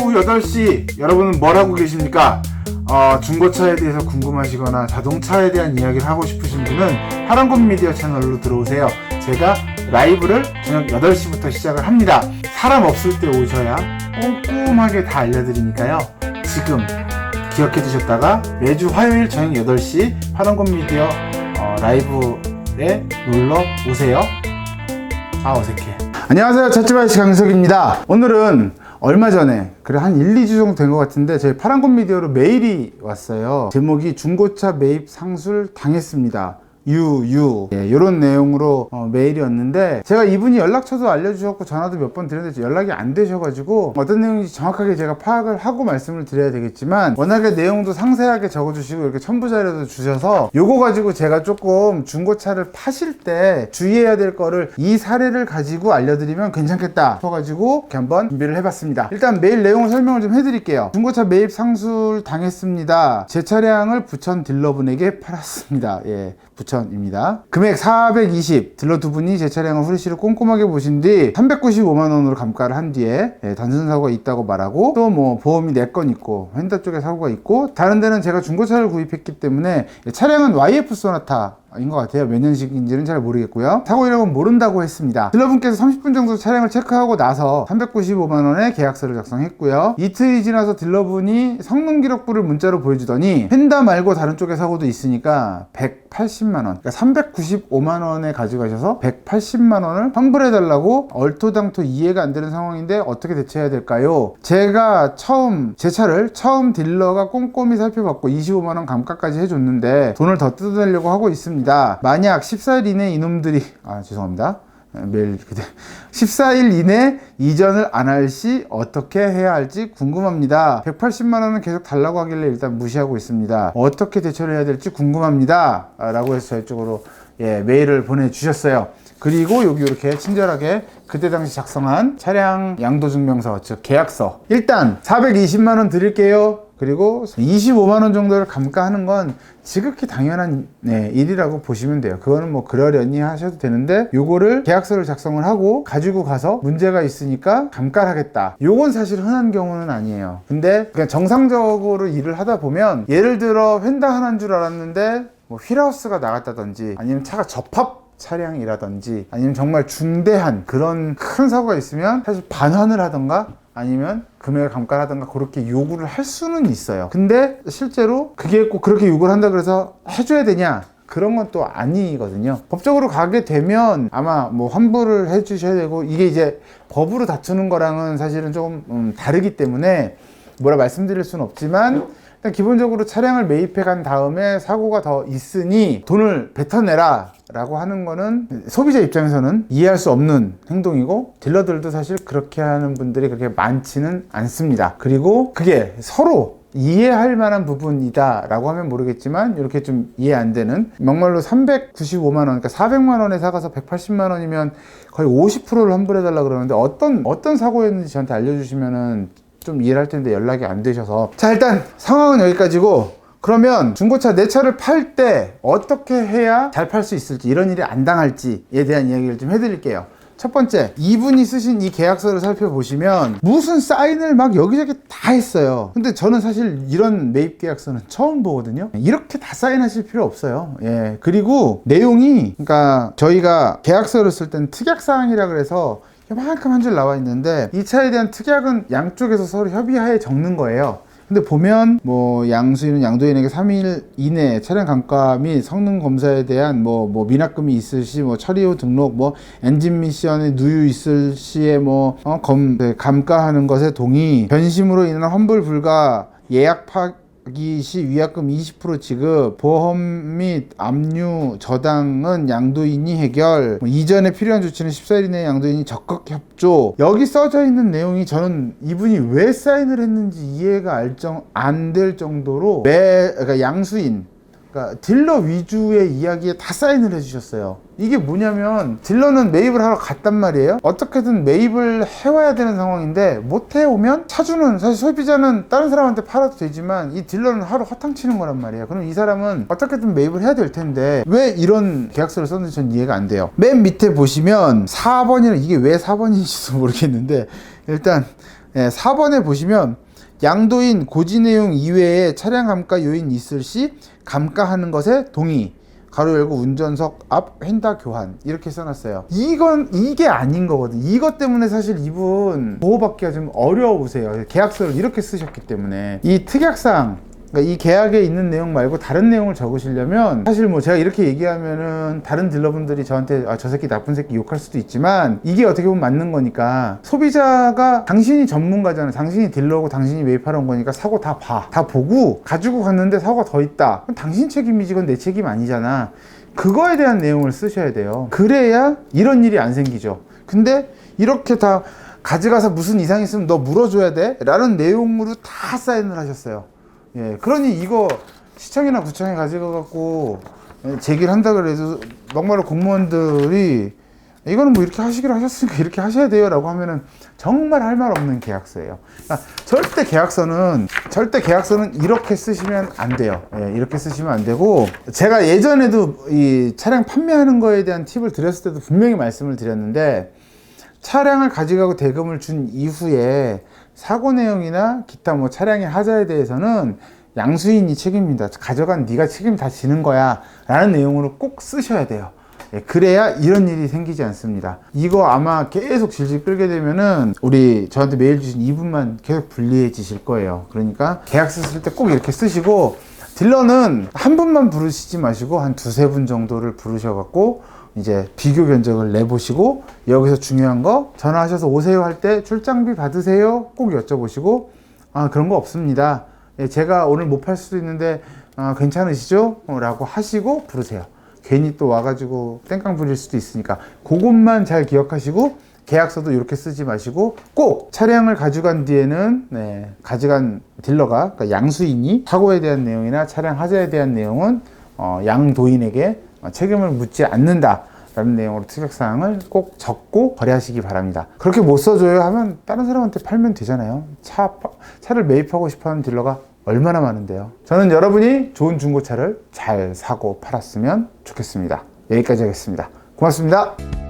오후 8시 여러분은 뭘 하고 계십니까? 중고차에 대해서 궁금하시거나 자동차에 대한 이야기를 하고 싶으신 분은 파란꽃 미디어 채널로 들어오세요. 제가 라이브를 저녁 8시부터 시작을 합니다. 사람 없을 때 오셔야 꼼꼼하게 다 알려드리니까요. 지금 기억해 두셨다가 매주 화요일 저녁 8시 파란꽃 미디어 라이브에 놀러 오세요. 어색해. 안녕하세요. 찻집 아저씨 강석입니다. 오늘은 얼마 전에 한 1, 2주 정도 된 것 같은데 저희 파란꽃 미디어로 메일이 왔어요. 제목이 중고차 매입 상술 당했습니다. 이런 내용으로 메일이 왔는데, 제가 이분이 연락처도 알려주셨고 전화도 몇 번 드렸는데 연락이 안 되셔가지고 어떤 내용인지 정확하게 제가 파악을 하고 말씀을 드려야 되겠지만, 워낙에 내용도 상세하게 적어주시고 이렇게 첨부 자료도 주셔서 요거 가지고 제가 조금 중고차를 파실 때 주의해야 될 거를 이 사례를 가지고 알려드리면 괜찮겠다 싶어가지고 이렇게 한번 준비를 해봤습니다. 일단 메일 내용을 설명을 좀 해드릴게요. 중고차 매입 상술 당했습니다. 제 차량을 부천 딜러분에게 팔았습니다. 부천입니다. 금액 420. 딜러 두 분이 제 차량을 후레쉬를 꼼꼼하게 보신 뒤 395만원으로 감가를 한 뒤에 단순 사고가 있다고 말하고, 또 뭐 보험이 4건 있고 휀다 쪽에 사고가 있고, 다른 데는 제가 중고차를 구입했기 때문에 차량은 YF 소나타 인 것 같아요. 몇 년식인지는 잘 모르겠고요. 사고 이력은 모른다고 했습니다. 딜러분께서 30분 정도 차량을 체크하고 나서 395만원의 계약서를 작성했고요. 이틀이 지나서 딜러분이 성능 기록부를 문자로 보여주더니 펜다 말고 다른 쪽에 사고도 있으니까 180만원, 그러니까 395만원에 가져가셔서 180만원을 환불해달라고 얼토당토 이해가 안 되는 상황인데 어떻게 대처해야 될까요? 제가 제 차를 처음 딜러가 꼼꼼히 살펴봤고 25만원 감가까지 해줬는데 돈을 더 뜯어내려고 하고 있습니다. 만약 14일 이내 이놈들이 죄송합니다. 매일 14일 이내 이전을 안 할 시 어떻게 해야 할지 궁금합니다. 180만원은 계속 달라고 하길래 일단 무시하고 있습니다. 어떻게 대처를 해야 될지 궁금합니다 라고 해서 저희 쪽으로 메일을 보내주셨어요. 그리고 여기 이렇게 친절하게 그때 당시 작성한 차량 양도증명서, 즉 계약서, 일단 420만원 드릴게요. 그리고 25만원 정도를 감가하는 건 지극히 당연한 일이라고 보시면 돼요. 그거는 뭐 그러려니 하셔도 되는데, 요거를 계약서를 작성을 하고 가지고 가서 문제가 있으니까 감가를 하겠다, 요건 사실 흔한 경우는 아니에요. 근데 그냥 정상적으로 일을 하다 보면, 예를 들어 휀다 하나인 줄 알았는데 뭐 휠하우스가 나갔다든지, 아니면 차가 접합 차량이라든지, 아니면 정말 중대한 그런 큰 사고가 있으면 사실 반환을 하던가 아니면 금액을 감가를 하던가 그렇게 요구를 할 수는 있어요. 근데 실제로 그게 꼭 그렇게 요구를 한다 그래서 해줘야 되냐? 그런 건 또 아니거든요. 법적으로 가게 되면 아마 뭐 환불을 해주셔야 되고, 이게 이제 법으로 다투는 거랑은 사실은 조금 다르기 때문에 뭐라 말씀드릴 수는 없지만, 일단 기본적으로 차량을 매입해 간 다음에 사고가 더 있으니 돈을 뱉어내라 라고 하는 거는 소비자 입장에서는 이해할 수 없는 행동이고, 딜러들도 사실 그렇게 하는 분들이 그렇게 많지는 않습니다. 그리고 그게 서로 이해할 만한 부분이다 라고 하면 모르겠지만, 이렇게 좀 이해 안 되는, 막말로 395만원, 그러니까 400만원에 사가서 180만원이면 거의 50%를 환불해달라 그러는데, 어떤 사고였는지 저한테 알려주시면은 좀 이해를 할 텐데 연락이 안 되셔서. 자, 일단 상황은 여기까지고, 그러면 중고차 내 차를 팔 때 어떻게 해야 잘 팔 수 있을지, 이런 일이 안 당할지에 대한 이야기를 좀 해드릴게요. 첫 번째, 이분이 쓰신 이 계약서를 살펴보시면 무슨 사인을 막 여기저기 다 했어요. 근데 저는 사실 이런 매입 계약서는 처음 보거든요. 이렇게 다 사인하실 필요 없어요. 그리고 내용이, 그러니까 저희가 계약서를 쓸 때는 특약사항이라 그래서 이만큼 한 줄 나와 있는데, 이 차에 대한 특약은 양쪽에서 서로 협의하에 적는 거예요. 근데 보면 뭐 양수인은 양도인에게 3일 이내 차량 감가 및 성능 검사에 대한 뭐 미납금이 있을 시, 뭐 처리 후 등록, 뭐 엔진 미션에 누유 있을 시에 감가하는 것에 동의, 변심으로 인한 환불 불가, 예약 파기 시 위약금 20% 지급, 보험 및 압류 저당은 양도인이 해결, 이전에 필요한 조치는 14일 이내에 양도인이 적극 협조. 여기 써져 있는 내용이 저는 이분이 왜 사인을 했는지 이해가 안 될 정도로 그러니까 양수인, 그러니까 딜러 위주의 이야기에 다 사인을 해주셨어요. 이게 뭐냐면, 딜러는 매입을 하러 갔단 말이에요. 어떻게든 매입을 해와야 되는 상황인데 못 해오면, 차주는, 사실 소비자는 다른 사람한테 팔아도 되지만 이 딜러는 하루 허탕치는 거란 말이에요. 그럼 이 사람은 어떻게든 매입을 해야 될 텐데 왜 이런 계약서를 썼는지 전 이해가 안 돼요. 맨 밑에 보시면 4번이라, 이게 왜 4번인지도 모르겠는데, 일단 4번에 보시면 양도인 고지 내용 이외에 차량 감가 요인 있을 시 감가하는 것에 동의 가로 열고 운전석 앞 휀다 교환 이렇게 써놨어요. 이게 아닌 거거든. 이것 때문에 사실 이분 보호받기가 좀 어려우세요. 계약서를 이렇게 쓰셨기 때문에. 이 특약사항, 그러니까 이 계약에 있는 내용 말고 다른 내용을 적으시려면 사실 뭐 제가 이렇게 얘기하면은 다른 딜러분들이 저한테 저 새끼 나쁜 새끼 욕할 수도 있지만 이게 어떻게 보면 맞는 거니까, 소비자가 당신이 전문가잖아. 당신이 딜러고 당신이 매입하러 온 거니까 사고 다 보고 가지고 갔는데 사고가 더 있다. 그럼 당신 책임이지, 그건 내 책임 아니잖아. 그거에 대한 내용을 쓰셔야 돼요. 그래야 이런 일이 안 생기죠. 근데 이렇게 다 가져가서 무슨 이상 있으면 너 물어줘야 돼 라는 내용으로 다 사인을 하셨어요. 그러니 이거 시청이나 구청에 가져가갖고 제기를 한다 그래도 막말로 공무원들이 이거는 뭐 이렇게 하시기로 하셨으니까 이렇게 하셔야 돼요 라고 하면은 정말 할 말 없는 계약서예요. 그러니까 절대 계약서는 이렇게 쓰시면 안 돼요. 이렇게 쓰시면 안 되고, 제가 예전에도 이 차량 판매하는 거에 대한 팁을 드렸을 때도 분명히 말씀을 드렸는데, 차량을 가져가고 대금을 준 이후에 사고 내용이나 기타 뭐 차량의 하자에 대해서는 양수인이 책임입니다. 가져간 네가 책임 다 지는 거야 라는 내용으로 꼭 쓰셔야 돼요. 그래야 이런 일이 생기지 않습니다. 이거 아마 계속 질질 끌게 되면은 저한테 메일 주신 이분만 계속 불리해지실 거예요. 그러니까 계약서 쓸 때 꼭 이렇게 쓰시고, 딜러는 한 분만 부르시지 마시고 한 두세 분 정도를 부르셔갖고 이제 비교 견적을 내보시고, 여기서 중요한 거 전화하셔서 오세요 할 때 출장비 받으세요 꼭 여쭤보시고, 그런 거 없습니다. 제가 오늘 못 팔 수도 있는데 괜찮으시죠? 라고 하시고 부르세요. 괜히 또 와가지고 땡깡 부릴 수도 있으니까 그것만 잘 기억하시고, 계약서도 이렇게 쓰지 마시고, 꼭 차량을 가져간 뒤에는 가져간 딜러가, 그러니까 양수인이 사고에 대한 내용이나 차량 하자에 대한 내용은 양도인에게 책임을 묻지 않는다 라는 내용으로 특약사항을 꼭 적고 거래하시기 바랍니다. 그렇게 못 써줘요 하면 다른 사람한테 팔면 되잖아요. 차를 매입하고 싶어하는 딜러가 얼마나 많은데요. 저는 여러분이 좋은 중고차를 잘 사고 팔았으면 좋겠습니다. 여기까지 하겠습니다. 고맙습니다.